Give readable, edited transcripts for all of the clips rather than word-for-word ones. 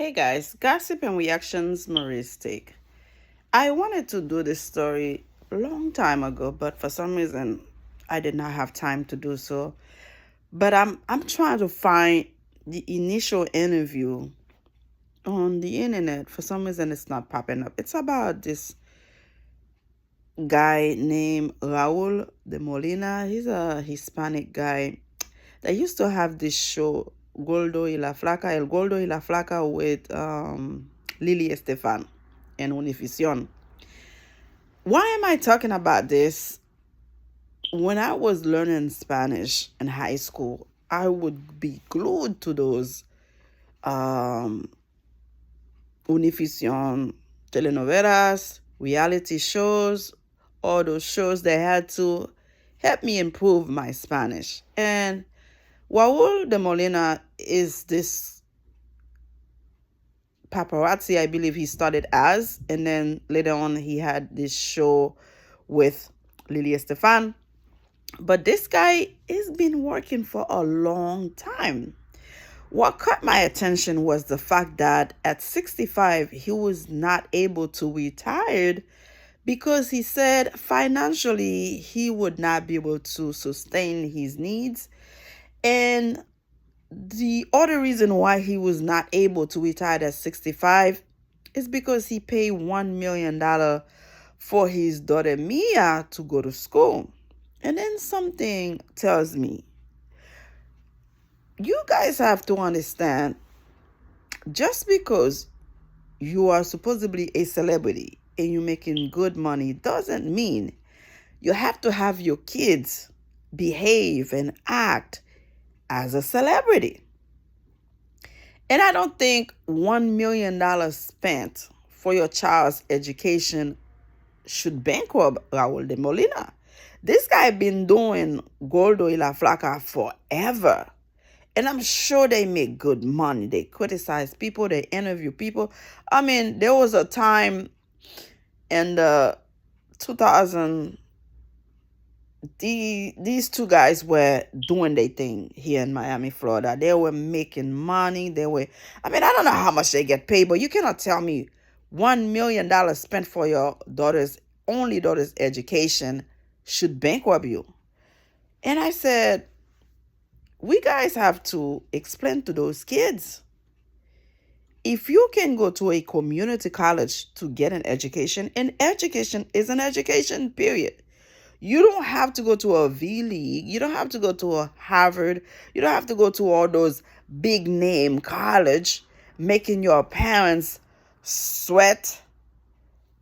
Hey guys, gossip and reactions, Marie's take. I wanted to do this story a long time ago, but for some reason I did not have time to do so. But I'm trying to find the initial interview on the internet. For some reason it's not popping up. It's about this guy named Raul de Molina. He's a Hispanic guy that used to have this show El Gordo y la Flaca with Lily Estefan and Univision. Why am I talking about this? When I was learning Spanish in high school, I would be glued to those um, Univision telenovelas, reality shows, all those shows that had to help me improve my Spanish. And Raul de Molina is this paparazzi, I believe he started as, and then later on he had this show with Lily Estefan. But this guy has been working for a long time. What caught my attention was the fact that at 65, he was not able to retire because he said financially he would not be able to sustain his needs. And the other reason why he was not able to retire at 65 is because he paid $1 million for his daughter Mia to go to school. And then something tells me, you guys have to understand, just because you are supposedly a celebrity and you're making good money doesn't mean you have to have your kids behave and act as a celebrity. And I don't think $1 million spent for your child's education should bankrupt Raul de Molina. This guy been doing Gordo y la Flaca forever. And I'm sure they make good money. They criticize people, they interview people. I mean, there was a time in the 2000, these two guys were doing their thing here in Miami, Florida. They were making money. I don't know how much they get paid, but you cannot tell me $1 million spent for your only daughter's education should bankrupt you. And I said, we guys have to explain to those kids, if you can go to a community college to get an education, and education is an education, period. You don't have to go to a V League. You don't have to go to a Harvard. You don't have to go to all those big name college, making your parents sweat,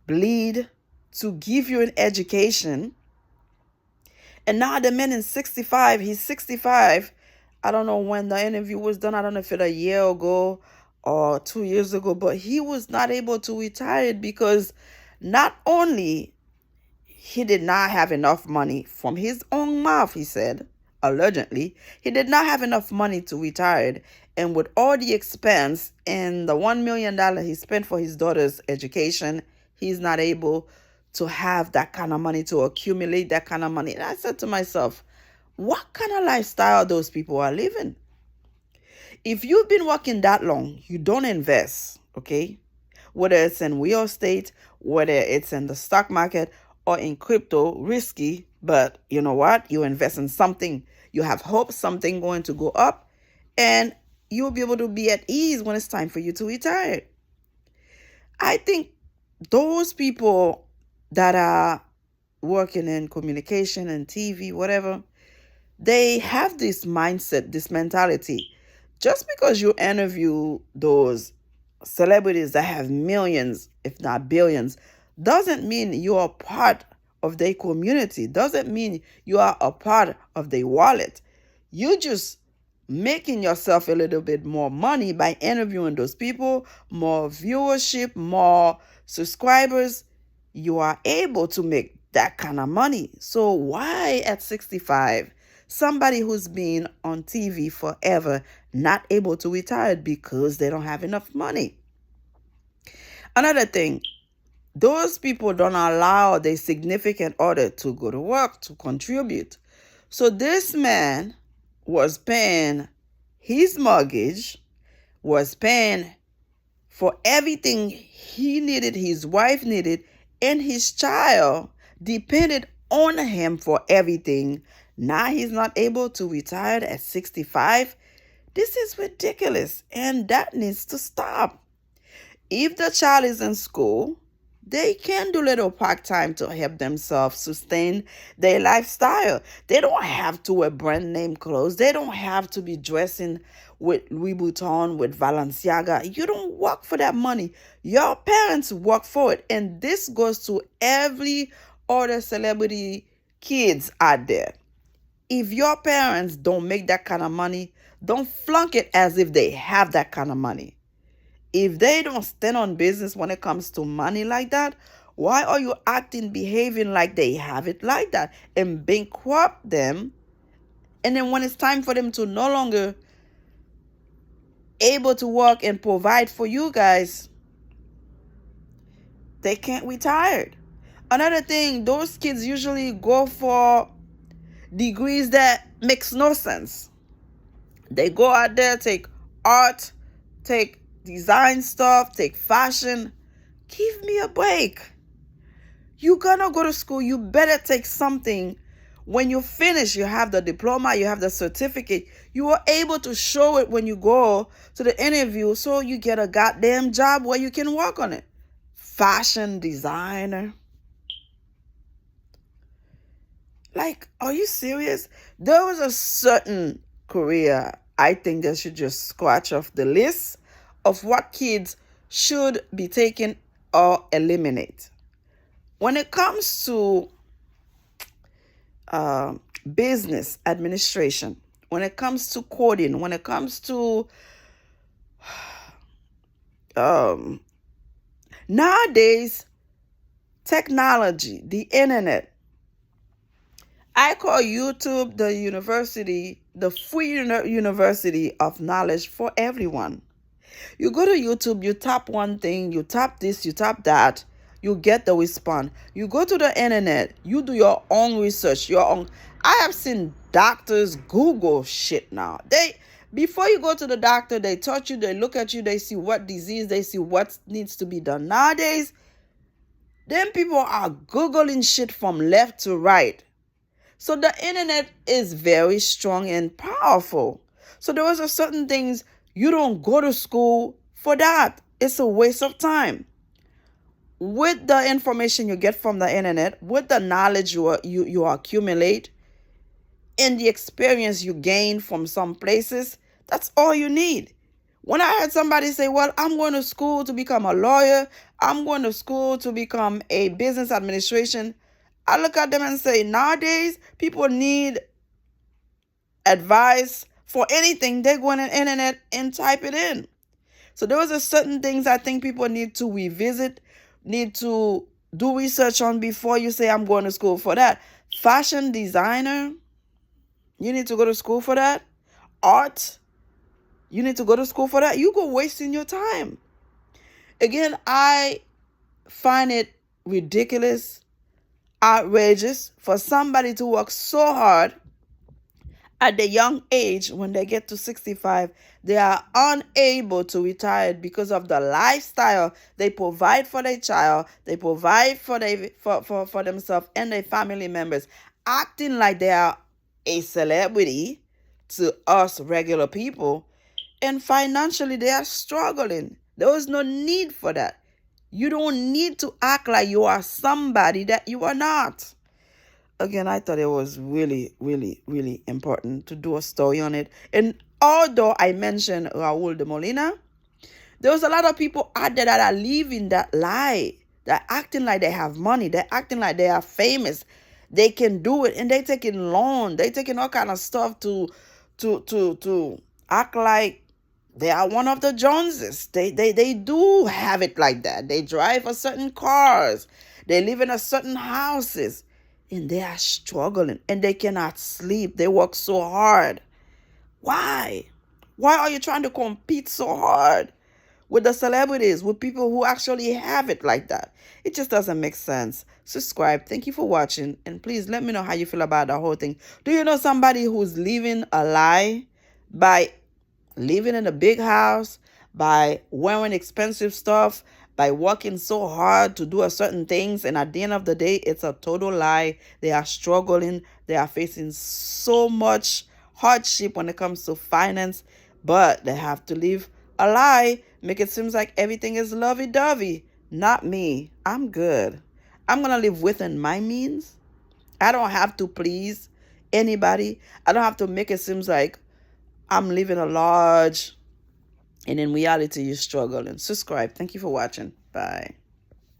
bleed to give you an education. And now the man is 65. He's 65. I don't know when the interview was done. I don't know if it a year ago or 2 years ago, but he was not able to retire because not only he did not have enough money from his own mouth, he said, allegedly, he did not have enough money to retire. And with all the expense and the $1 million he spent for his daughter's education, he's not able to have that kind of money, to accumulate that kind of money. And I said to myself, what kind of lifestyle those people are living? If you've been working that long, you don't invest, okay? Whether it's in real estate, whether it's in the stock market or in crypto, risky, but you know what? You invest in something. You have hope something going to go up, and you'll be able to be at ease when it's time for you to retire. I think those people that are working in communication and TV, whatever, they have this mindset, this mentality. Just because you interview those celebrities that have millions, if not billions, doesn't mean you are part of their community, doesn't mean you are a part of their wallet. You just making yourself a little bit more money by interviewing those people, more viewership, more subscribers. You are able to make that kind of money. So why at 65, somebody who's been on TV forever not able to retire because they don't have enough money? Another thing, those people don't allow their significant other to go to work to contribute. So this man was paying his mortgage, was paying for everything he needed, his wife needed, and his child depended on him for everything. Now he's not able to retire at 65. This is ridiculous, and that needs to stop. If the child is in school, they can do little part time to help themselves sustain their lifestyle. They don't have to wear brand name clothes. They don't have to be dressing with Louis Vuitton, with Balenciaga. You don't work for that money. Your parents work for it. And this goes to every other celebrity kids out there. If your parents don't make that kind of money, don't flunk it as if they have that kind of money. If they don't stand on business when it comes to money like that, why are you acting, behaving like they have it like that and bankrupt them? And then when it's time for them to no longer able to work and provide for you guys, they can't retire. Another thing, those kids usually go for degrees that makes no sense. They go out there, take art, take design stuff, take fashion. Give me a break. You're gonna go to school. You better take something. When you finish, you have the diploma, you have the certificate. You are able to show it when you go to the interview, so you get a goddamn job where you can work on it. Fashion designer. Like, are you serious? There was a certain career I think they should just scratch off the list of what kids should be taken or eliminate. When it comes to business administration, when it comes to coding, when it comes to nowadays technology, the internet, I call YouTube the university, the free university of knowledge for everyone. You go to YouTube, you tap one thing, you tap this, you tap that, you get the response. You go to the internet, you do your own research, your own. I have seen doctors Google shit now. Before you go to the doctor, they touch you, they look at you, they see what disease, they see what needs to be done. Nowadays, them people are Googling shit from left to right. So the internet is very strong and powerful. So there was a certain things you don't go to school for that. It's a waste of time. With the information you get from the internet, with the knowledge you accumulate, and the experience you gain from some places, that's all you need. When I heard somebody say, well, I'm going to school to become a lawyer, I'm going to school to become a business administration, I look at them and say, nowadays, people need advice for anything. They go on the internet and type it in. So those are certain things I think people need to revisit, need to do research on before you say, I'm going to school for that. Fashion designer, you need to go to school for that. Art, you need to go to school for that. You go wasting your time. Again, I find it ridiculous, outrageous for somebody to work so hard at the young age. When they get to 65, they are unable to retire because of the lifestyle they provide for their child, they provide for themselves and their family members, acting like they are a celebrity to us regular people, and financially they are struggling. There is no need for that. You don't need to act like you are somebody that you are not. Again, I thought it was really, really, really important to do a story on it. And although I mentioned Raul de Molina, there was a lot of people out there that are living that lie. They're acting like they have money. They're acting like they are famous. They can do it. And they're taking loan. They're taking all kind of stuff to act like they are one of the Joneses. They do have it like that. They drive a certain cars. They live in a certain houses. And they are struggling. And they cannot sleep. They work so hard. Why? Why are you trying to compete so hard with the celebrities, with people who actually have it like that? It just doesn't make sense. Subscribe. Thank you for watching. And please let me know how you feel about the whole thing. Do you know somebody who's living a lie by living in a big house, by wearing expensive stuff, by working so hard to do a certain things, and at the end of the day, it's a total lie. They are struggling. They are facing so much hardship when it comes to finance, but they have to live a lie, make it seem like everything is lovey-dovey. Not me. I'm good. I'm gonna live within my means. I don't have to please anybody. I don't have to make it seem like I'm living a large and in reality you're struggling. Subscribe. Thank you for watching. Bye.